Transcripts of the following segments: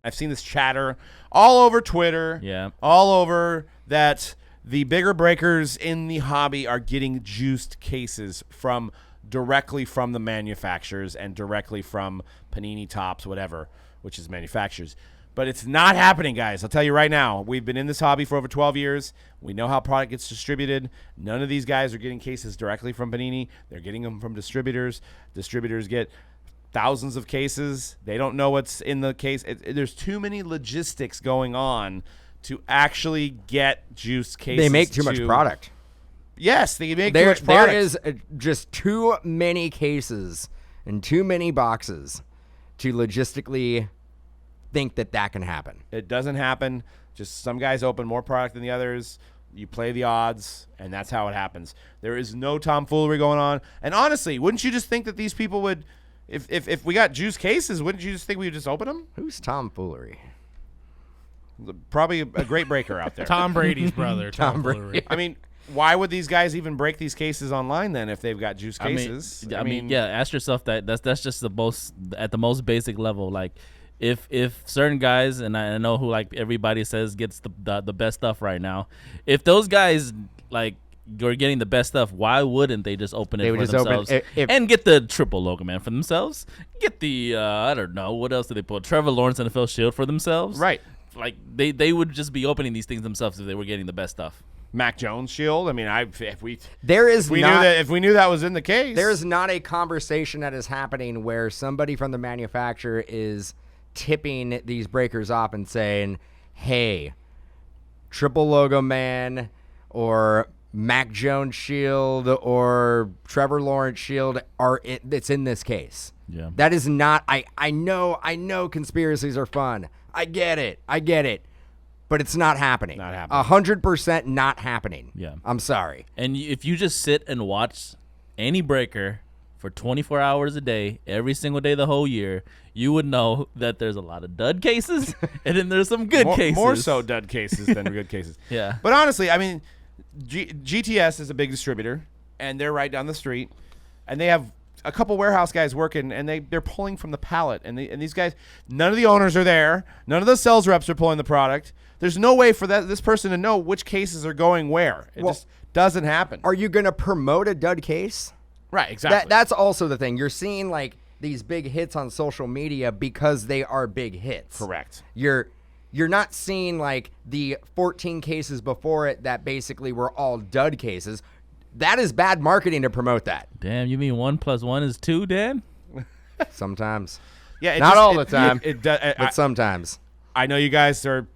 I've seen this chatter all over Twitter, all over that the bigger breakers in the hobby are getting juiced cases directly from the manufacturers and directly from Panini, Topps, whatever, which is manufacturers. But it's not happening, guys. I'll tell you right now. We've been in this hobby for over 12 years. We know how product gets distributed. None of these guys are getting cases directly from Panini. They're getting them from distributors. Distributors get thousands of cases. They don't know what's in the case. There's too many logistics going on to actually get juice cases. They make too much product. Yes, they make too much product. There is just too many cases and too many boxes to logistically think that can happen. It doesn't happen. Just some guys open more product than the others. You play the odds, and that's how it happens. There is no tomfoolery going on. And honestly, wouldn't you just think that these people would, if we got juice cases, wouldn't you just think we would just open them? Who's tomfoolery? Probably a great breaker out there. Tom Brady's brother. Tom Brady. I mean, why would these guys even break these cases online then if they've got juice cases? I mean, ask yourself that's just at the most basic level. Like, if certain guys, and I know who like everybody says gets the best stuff right now, if those guys like you're getting the best stuff, why wouldn't they just open it for themselves and get the triple logo man for themselves? Get the I don't know, what else do they put? Trevor Lawrence NFL Shield for themselves, right? Like they would just be opening these things themselves if they were getting the best stuff. Mac Jones Shield. I mean, if we knew that was in the case, there is not a conversation that is happening where somebody from the manufacturer is tipping these breakers off and saying, "Hey, triple logo man or Mac Jones Shield or Trevor Lawrence Shield it's in this case." Yeah, that is not. I know conspiracies are fun. I get it. But it's not happening. 100% not happening. Yeah. I'm sorry. And if you just sit and watch any breaker for 24 hours a day, every single day the whole year, you would know that there's a lot of dud cases and then there's some good cases. More so dud cases than good cases. Yeah. But honestly, I mean, GTS is a big distributor, and they're right down the street, and they have a couple warehouse guys working, and they're pulling from the pallet. And these guys, none of the owners are there. None of the sales reps are pulling the product. There's no way for this person to know which cases are going where. It just doesn't happen. Are you going to promote a dud case? Right, exactly. That's also the thing. You're seeing like these big hits on social media because they are big hits. Correct. You're not seeing like the 14 cases before it that basically were all dud cases. That is bad marketing to promote that. Damn, you mean 1 + 1 is 2, Dan? Sometimes. Yeah, not all the time, but sometimes. I know you guys are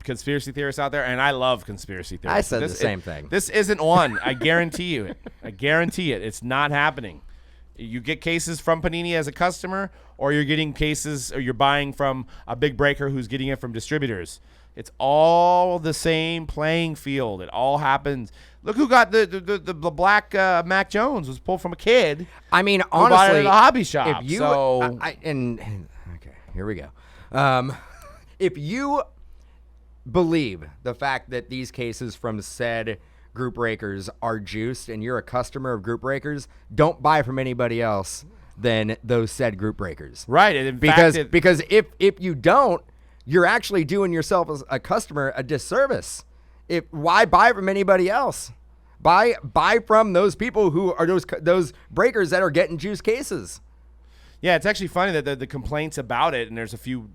conspiracy theorists out there, and I love conspiracy theories. I said the same thing. This isn't one. I guarantee you it. I guarantee it. It's not happening. You get cases from Panini as a customer, or you're getting cases, or you're buying from a big breaker who's getting it from distributors. It's all the same playing field. It all happens. Look who got the black Mac Jones was pulled from a kid. I mean, honestly, who bought it at a hobby shop. If you, okay, here we go. If you believe the fact that these cases from said group breakers are juiced and you're a customer of group breakers, don't buy from anybody else than those said group breakers. Right. And because if you don't, you're actually doing yourself as a customer a disservice. Why buy from anybody else? Buy from those people who are those breakers that are getting juice cases. Yeah, it's actually funny that the complaints about it, and there's a few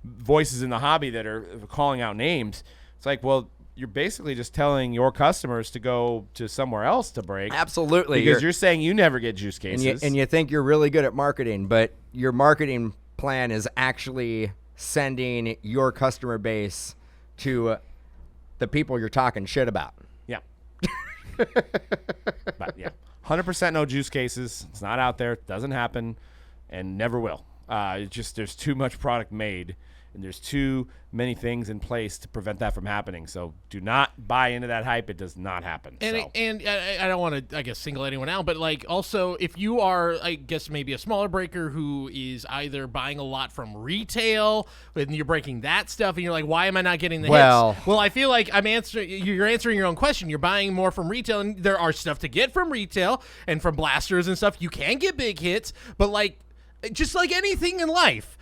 voices in the hobby that are calling out names. It's like, well, you're basically just telling your customers to go to somewhere else to break. Absolutely. Because you're saying you never get juice cases. And you think you're really good at marketing, but your marketing plan is actually sending your customer base to the people you're talking shit about. Yeah. But yeah, 100% no juice cases. It's not out there. It doesn't happen and never will. It's just there's too much product made, and there's too many things in place to prevent that from happening. So do not buy into that hype. It does not happen. And I don't want to, I guess, single anyone out, but like also if you are, I guess, maybe a smaller breaker who is either buying a lot from retail and you're breaking that stuff and you're like, why am I not getting the hits? Well, I feel like you're answering your own question. You're buying more from retail, and there are stuff to get from retail and from blasters and stuff. You can get big hits, but like just like anything in life,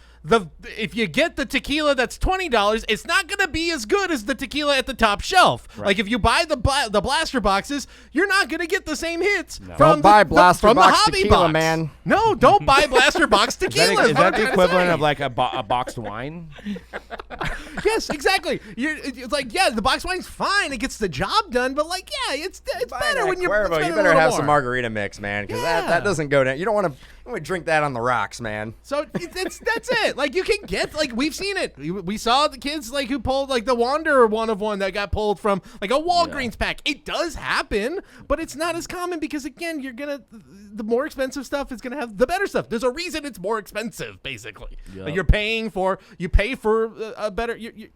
if you get the tequila that's $20, it's not going to be as good as the tequila at the top shelf. Right. Like if you buy the blaster boxes, you're not going to get the same hits from don't buy blaster from box the hobby tequila, box. Man. No, don't buy blaster box tequila. Is that the equivalent of like a boxed wine? Yes, exactly. It's like, yeah, the box wine's fine. It gets the job done, but like, yeah, it's better when you're Cuervo, you better have some margarita mix, man, because that doesn't go down. You don't want to drink that on the rocks, man. So that's it. Like you can get, like we've seen it. We saw the kids like who pulled like the Wanderer one that got pulled from like a Walgreens pack. It does happen, but it's not as common because again, the more expensive stuff is gonna have the better stuff. There's a reason it's more expensive, basically. Yep. Like you pay for a better. You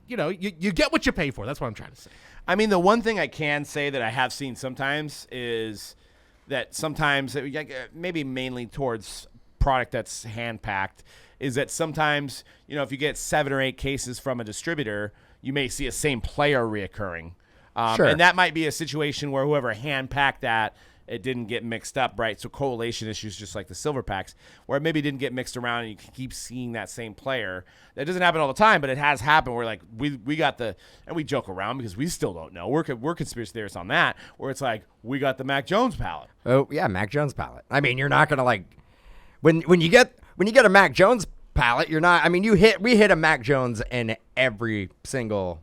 get what you pay for. That's what I'm trying to say. I mean, the one thing I can say that I have seen sometimes is that sometimes, maybe mainly towards product that's hand-packed, is that sometimes, if you get 7 or 8 cases from a distributor, you may see a same player reoccurring. Sure. And that might be a situation where whoever hand-packed that, it didn't get mixed up, right? So correlation issues, just like the silver packs, where it maybe didn't get mixed around and you can keep seeing that same player. That doesn't happen all the time, but it has happened where like we got and we joke around because we still don't know. We're conspiracy theorists on that, where it's like we got the Mac Jones palette. Oh yeah, Mac Jones palette. I mean, you're not gonna like when you get a Mac Jones palette, you're not. I mean, we hit a Mac Jones in every single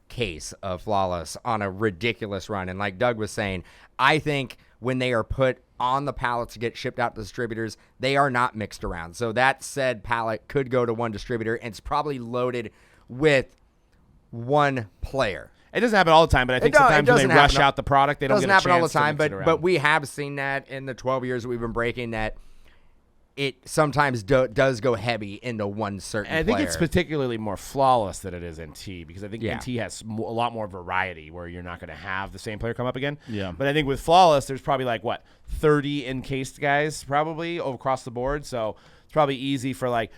case of Flawless on a ridiculous run. And like Doug was saying, I think when they are put on the pallets to get shipped out to distributors, they are not mixed around. So that said pallet could go to one distributor and it's probably loaded with one player. It doesn't happen all the time, but I think sometimes when they rush out the product, they don't get a chance to mix it around. It doesn't happen all the time, but we have seen that in the 12 years that we've been breaking that it sometimes does go heavy into one certain player. I think it's particularly more Flawless than it is NT, because I think NT has a lot more variety where you're not going to have the same player come up again. Yeah. But I think with Flawless, there's probably like, 30 encased guys probably across the board. So it's probably easy for like,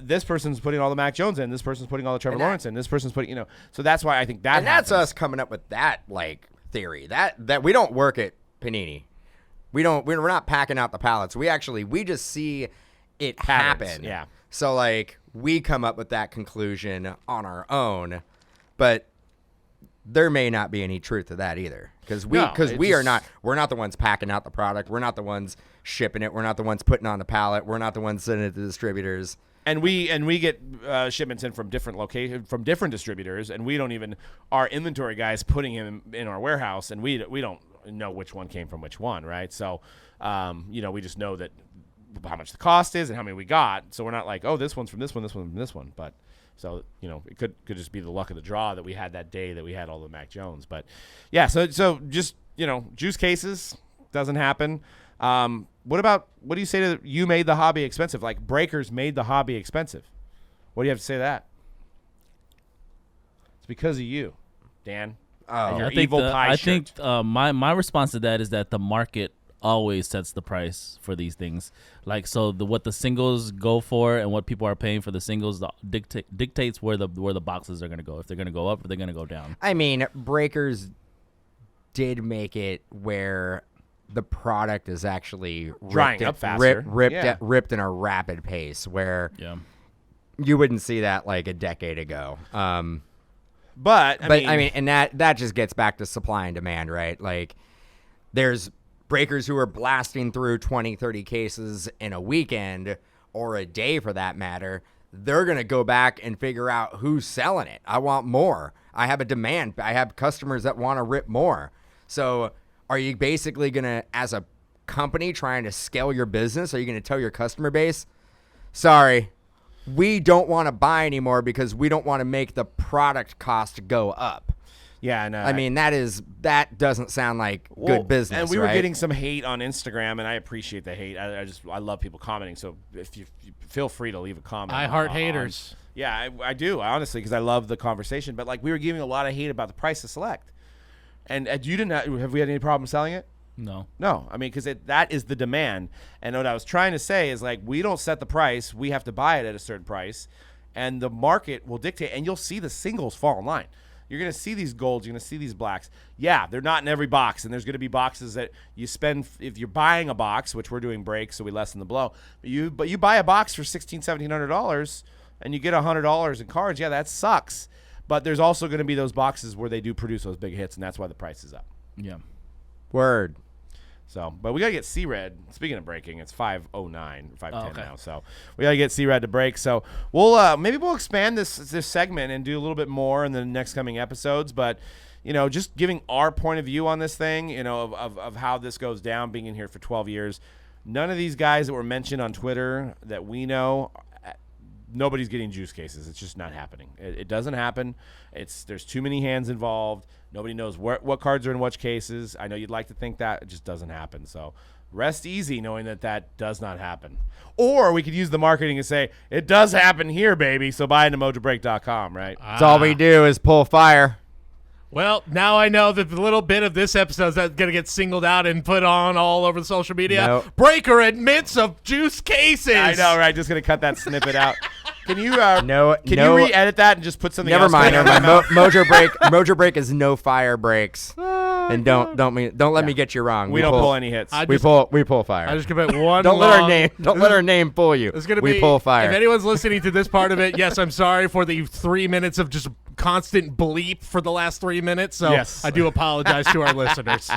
this person's putting all the Mac Jones in, this person's putting all the Trevor Lawrence in, this person's putting, so that's why I think that happens. That's us coming up with that like theory. That we don't work at Panini. We're not packing out the pallets. We just see it happen. Yeah. So like we come up with that conclusion on our own, but there may not be any truth to that either. We're not the ones packing out the product. We're not the ones shipping it. We're not the ones putting it on the pallet. We're not the ones sending it to distributors. And we get shipments in from different from different distributors, and we don't even, our inventory guys putting him in our warehouse, and we don't know which one came from which one, right? So, we just know that how much the cost is and how many we got. So we're not like, oh, this one's from this one, this one's from this one. But so, it could just be the luck of the draw that we had that day that we had all the Mac Jones. But yeah, so just, juice cases doesn't happen. What do you say to you made the hobby expensive? Like breakers made the hobby expensive. What do you have to say to that? It's because of you, Dan. And your evil pie shirt. My response to that is that the market always sets the price for these things. Like, so what the singles go for and what people are paying for the singles dictates where the boxes are going to go. If they're going to go up or they're going to go down. I mean, breakers did make it where the product is actually drying up faster, ripped in a rapid pace, where you wouldn't see that like a decade ago. But I mean, and that just gets back to supply and demand, right? Like, there's breakers who are blasting through 20, 30 cases in a weekend or a day for that matter. They're going to go back and figure out who's selling it. I want more. I have a demand. I have customers that want to rip more. So are you basically going to, as a company trying to scale your business, are you going to tell your customer base, sorry, we don't want to buy anymore because we don't want to make the product cost go up? Yeah, no. I mean, that doesn't sound like good business. And we were right? getting some hate on Instagram, and I appreciate the hate. I love people commenting. So if you feel free to leave a comment. I heart haters. Yeah, I do, honestly, because I love the conversation. But like, we were giving a lot of hate about the price of Select, and you didn't. Have we had any problem selling it? No. I mean, because that is the demand. And what I was trying to say is, like, we don't set the price. We have to buy it at a certain price, and the market will dictate. And you'll see the singles fall in line. you're going to see these golds, you're going to see these blacks. Yeah, they're not in every box, and there's going to be boxes that you spend if you're buying a box, which we're doing breaks, so we lessen the blow. But you buy a box for $1,700 and you get $100 in cards. Yeah, that sucks. But there's also going to be those boxes where they do produce those big hits, and that's why the price is up. Yeah. Word. So, but we got to get C-Red. Speaking of breaking, it's 509, 510 now. So we got to get C-Red to break. So maybe we'll expand this segment and do a little bit more in the next coming episodes. But, just giving our point of view on this thing, of how this goes down, being in here for 12 years. None of these guys that were mentioned on Twitter that we know, nobody's getting juice cases. It's just not happening. It doesn't happen. There's too many hands involved. Nobody knows what cards are in which cases. I know you'd like to think that. It just doesn't happen. So rest easy knowing that does not happen. Or we could use the marketing and say, it does happen here, baby. So buy into Mojobreak.com, right? That's all we do is pull fire. Well, now I know that the little bit of this episode that's going to get singled out and put on all over the social media. Nope. Breaker admits of juice cases. I know, right? Just going to cut that snippet out. Can you No, you re-edit that and just put something Never else? mind. Mojobreak is no fire breaks. And don't let me get you wrong. We don't pull any hits. We pull fire. I just gonna put one. Don't let our name fool you. It's gonna we pull fire. If anyone's listening to this part of it, yes, I'm sorry for the 3 minutes of just constant bleep for the last 3 minutes. So yes. I do apologize to our listeners.